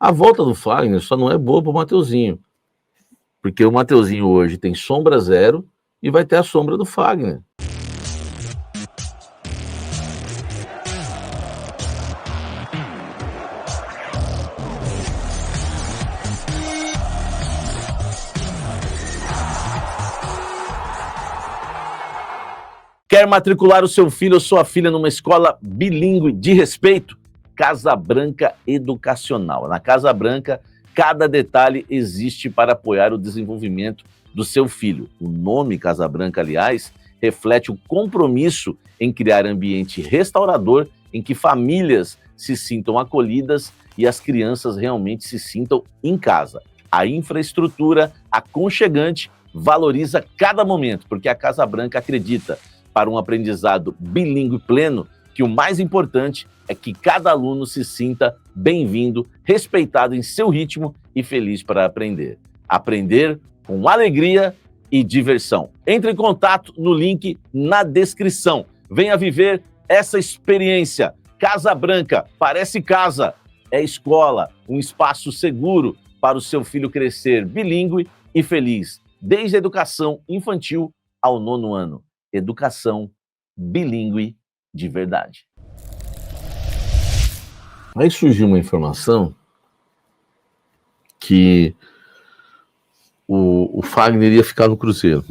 A volta do Fagner só não é boa para o Mateuzinho, porque o Mateuzinho hoje tem sombra zero e vai ter a sombra do Fagner. Quer matricular o seu filho ou sua filha numa escola bilíngue de respeito? Casa Branca Educacional. Na Casa Branca, cada detalhe existe para apoiar o desenvolvimento do seu filho. O nome Casa Branca, aliás, reflete o compromisso em criar ambiente restaurador em que famílias se sintam acolhidas e as crianças realmente se sintam em casa. A infraestrutura aconchegante valoriza cada momento, porque a Casa Branca acredita, para um aprendizado bilíngue pleno, que o mais importante é que cada aluno se sinta bem-vindo, respeitado em seu ritmo e feliz para aprender. Aprender com alegria e diversão. Entre em contato no link na descrição. Venha viver essa experiência. Casa Branca, parece casa, é escola, um espaço seguro para o seu filho crescer bilíngue e feliz, desde a educação infantil ao 9º ano. Educação bilíngue de verdade. Aí surgiu uma informação que o Fagner ia ficar no Cruzeiro.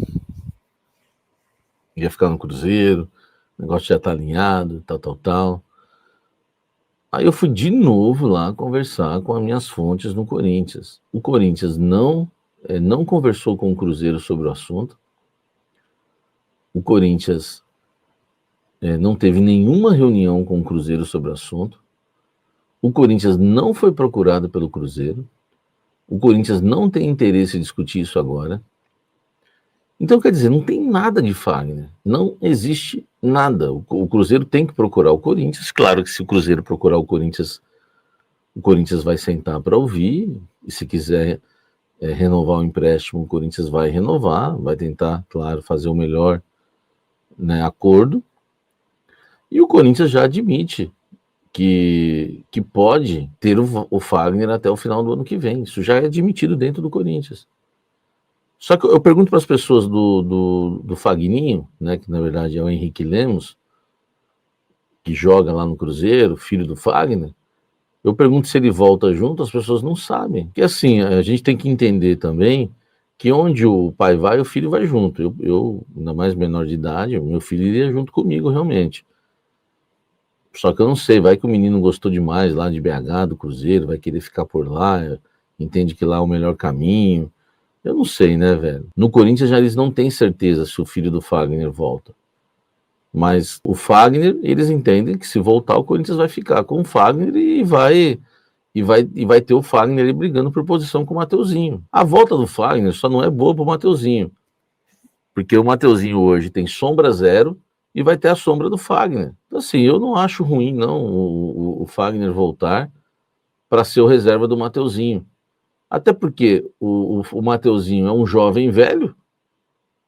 Ia ficar no Cruzeiro, o negócio já está alinhado, tal. Aí eu fui de novo lá conversar com as minhas fontes no Corinthians. O Corinthians não conversou com o Cruzeiro sobre o assunto. O Corinthians não teve nenhuma reunião com o Cruzeiro sobre o assunto. O Corinthians não foi procurado pelo Cruzeiro. O Corinthians não tem interesse em discutir isso agora. Então, quer dizer, não tem nada de Fagner. Não existe nada. O Cruzeiro tem que procurar o Corinthians. Claro que se o Cruzeiro procurar o Corinthians vai sentar para ouvir. E se quiser renovar o empréstimo, o Corinthians vai renovar. Vai tentar, claro, fazer o melhor acordo. E o Corinthians já admite que pode ter o Fagner até o final do ano que vem. Isso já é admitido dentro do Corinthians. Só que eu pergunto para as pessoas do Fagninho, que na verdade é o Henrique Lemos, que joga lá no Cruzeiro, filho do Fagner, eu pergunto se ele volta junto, as pessoas não sabem. Porque assim, a gente tem que entender também que onde o pai vai, o filho vai junto. Eu ainda mais menor de idade, meu filho iria junto comigo realmente. Só que eu não sei, vai que o menino gostou demais lá de BH, do Cruzeiro, vai querer ficar por lá, entende que lá é o melhor caminho. Eu não sei, né, velho? No Corinthians já eles não têm certeza se o filho do Fagner volta. Mas o Fagner, eles entendem que se voltar, o Corinthians vai ficar com o Fagner e vai ter o Fagner ali brigando por posição com o Mateuzinho. A volta do Fagner só não é boa pro Mateuzinho, porque o Mateuzinho hoje tem sombra zero e vai ter a sombra do Fagner. Então, assim, eu não acho ruim, não, o Fagner voltar para ser o reserva do Mateuzinho. Até porque o Mateuzinho é um jovem velho,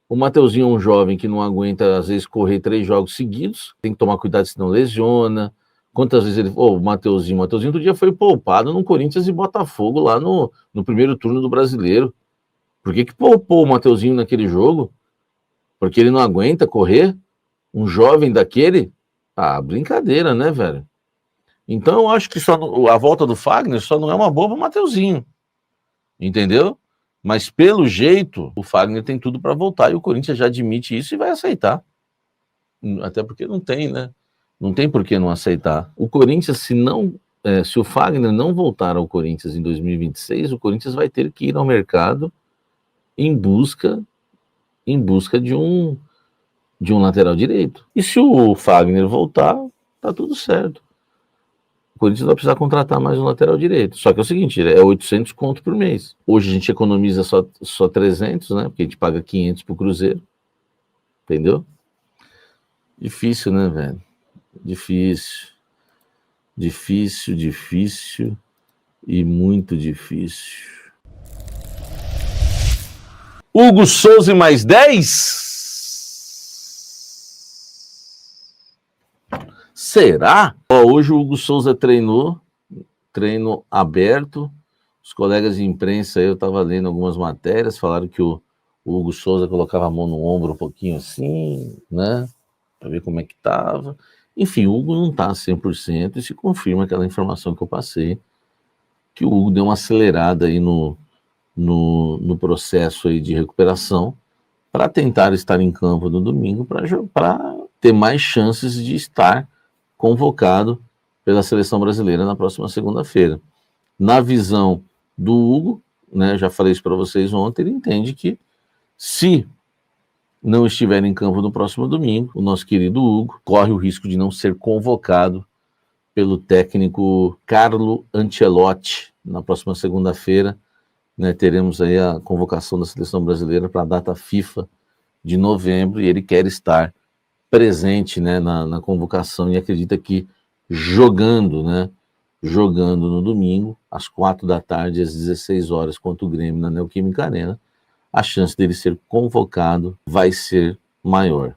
o Mateuzinho é um jovem que não aguenta, às vezes, correr 3 jogos seguidos, tem que tomar cuidado senão lesiona. Quantas vezes ele... o Mateuzinho outro dia foi poupado no Corinthians e Botafogo lá no primeiro turno do Brasileiro. Por que poupou o Mateuzinho naquele jogo? Porque ele não aguenta correr? Um jovem daquele? Ah, brincadeira, né, velho? Então eu acho que a volta do Fagner só não é uma boa pro Mateuzinho. Entendeu? Mas pelo jeito, o Fagner tem tudo para voltar e o Corinthians já admite isso e vai aceitar. Até porque não tem, né? Não tem por que não aceitar. O Corinthians, se o Fagner não voltar ao Corinthians em 2026, o Corinthians vai ter que ir ao mercado em busca de um lateral direito. E se o Fagner voltar, tá tudo certo. O Corinthians vai precisar contratar mais um lateral direito. Só que é o seguinte, é 800 conto por mês. Hoje a gente economiza só 300, né? Porque a gente paga 500 pro Cruzeiro. Entendeu? Difícil, né, velho? Difícil e muito difícil. Hugo Souza e mais 10? Será? Hoje o Hugo Souza treinou, treino aberto, Os colegas de imprensa, eu estava lendo algumas matérias, falaram que o Hugo Souza colocava a mão no ombro um pouquinho assim, né? Para ver como é que estava. Enfim, o Hugo não está 100% e se confirma aquela informação que eu passei, que o Hugo deu uma acelerada aí no processo aí de recuperação para tentar estar em campo no domingo para ter mais chances de estar convocado pela seleção brasileira na próxima segunda-feira. Na visão do Hugo, né, já falei isso para vocês ontem, ele entende que se não estiver em campo no próximo domingo, o nosso querido Hugo corre o risco de não ser convocado pelo técnico Carlo Ancelotti na próxima segunda-feira. Né, teremos aí a convocação da seleção brasileira para a data FIFA de novembro e ele quer estar presente, né, na convocação e acredita que jogando no domingo, às 4 da tarde, às 16 horas, contra o Grêmio na Neoquímica Arena, a chance dele ser convocado vai ser maior.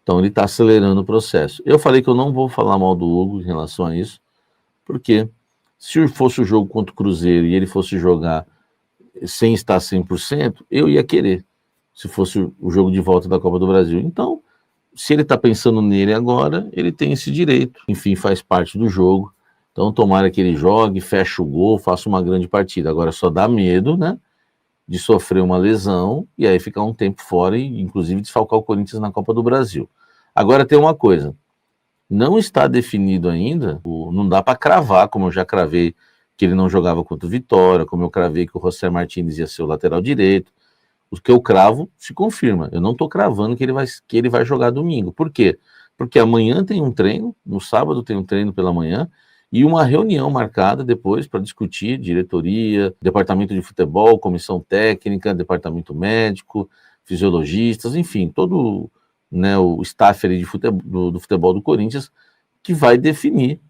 Então ele está acelerando o processo. Eu falei que eu não vou falar mal do Hugo em relação a isso, porque se fosse o jogo contra o Cruzeiro e ele fosse jogar sem estar 100%, eu ia querer, se fosse o jogo de volta da Copa do Brasil. Então, se ele está pensando nele agora, ele tem esse direito. Enfim, faz parte do jogo. Então, tomara que ele jogue, feche o gol, faça uma grande partida. Agora, só dá medo, né, de sofrer uma lesão e aí ficar um tempo fora e, inclusive, desfalcar o Corinthians na Copa do Brasil. Agora, tem uma coisa. Não está definido ainda, não dá para cravar, como eu já cravei, que ele não jogava contra o Vitória, como eu cravei que o José Martínez ia ser o lateral direito. O que eu cravo se confirma. Eu não estou cravando que ele vai jogar domingo. Por quê? Porque amanhã tem um treino, no sábado tem um treino pela manhã, e uma reunião marcada depois para discutir diretoria, departamento de futebol, comissão técnica, departamento médico, fisiologistas, enfim, todo, né, o staff ali de futebol, do futebol do Corinthians, que vai definir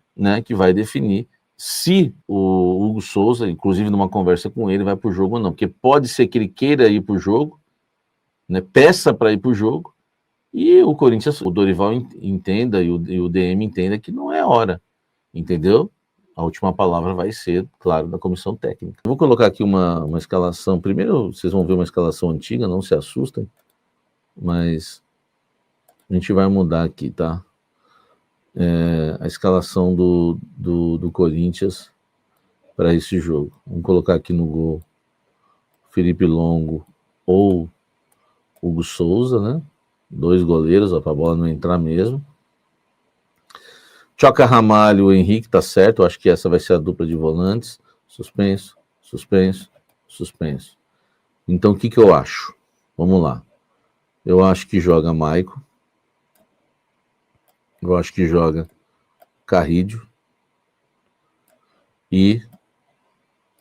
se o Hugo Souza, inclusive numa conversa com ele, vai para o jogo ou não. Porque pode ser que ele queira ir para o jogo, né, peça para ir para o jogo, e o Corinthians, o Dorival entenda e o DM entenda que não é hora, entendeu? A última palavra vai ser, claro, da comissão técnica. Eu vou colocar aqui uma escalação. Primeiro, vocês vão ver uma escalação antiga, não se assustem, mas a gente vai mudar aqui, tá? A escalação do Corinthians para esse jogo. Vamos colocar aqui no gol Felipe Longo ou Hugo Souza, né? 2 goleiros, para a bola não entrar mesmo. Choca Ramalho, o Henrique, tá certo. Eu acho que essa vai ser a dupla de volantes. Suspenso, suspenso, suspenso. Então o que eu acho? Vamos lá. Eu acho que joga Maico. Eu acho que joga Carrídio. E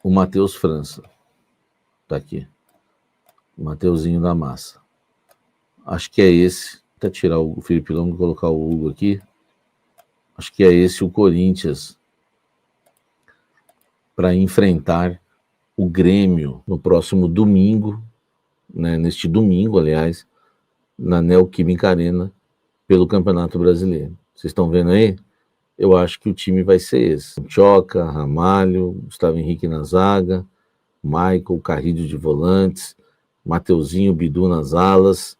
o Matheus França. Tá aqui. O Mateuzinho da Massa. Acho que é esse. Vou até tirar o Felipe Longo e colocar o Hugo aqui. Acho que é esse o Corinthians para enfrentar o Grêmio no próximo domingo, né, neste domingo, aliás, na Neoquímica Arena, pelo Campeonato Brasileiro. Vocês estão vendo aí? Eu acho que o time vai ser esse. Choca, Ramalho, Gustavo Henrique na zaga, Michael, Carrídio de volantes, Mateuzinho, Bidu nas alas,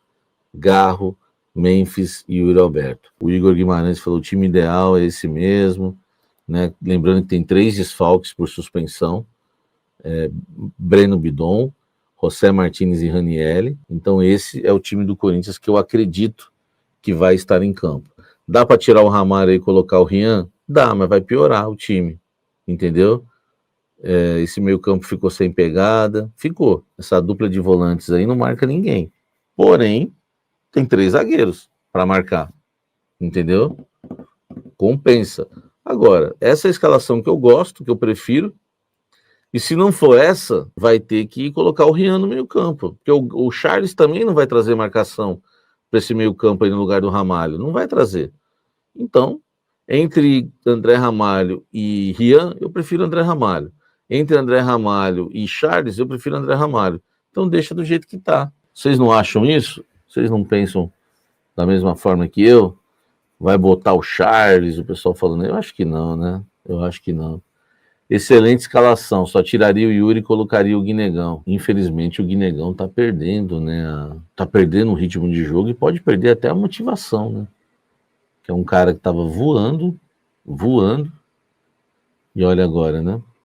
Garro, Memphis e Yuri Alberto. O Igor Guimarães falou: o time ideal é esse mesmo, né? Lembrando que tem 3 desfalques por suspensão, Breno Bidon, José Martínez e Ranielli. Então esse é o time do Corinthians que eu acredito que vai estar em campo. Dá para tirar o Ramalho e colocar o Rian? Dá, mas vai piorar o time, entendeu? Esse meio campo ficou sem pegada, ficou. Essa dupla de volantes aí não marca ninguém. Porém, tem 3 zagueiros para marcar, entendeu? Compensa. Agora, essa é a escalação que eu gosto, que eu prefiro, e se não for essa, vai ter que colocar o Rian no meio campo, porque o Charles também não vai trazer marcação para esse meio campo aí no lugar do Ramalho, não vai trazer. Então, entre André Ramalho e Rian, eu prefiro André Ramalho. Entre André Ramalho e Charles, eu prefiro André Ramalho. Então deixa do jeito que tá. Vocês não acham isso? Vocês não pensam da mesma forma que eu? Vai botar o Charles, o pessoal falando, eu acho que não, né? Eu acho que não. Excelente escalação, só tiraria o Yuri e colocaria o Guinegão. Infelizmente o Guinegão tá perdendo, né? Tá perdendo o ritmo de jogo e pode perder até a motivação, né? Que é um cara que tava voando, e olha agora, né?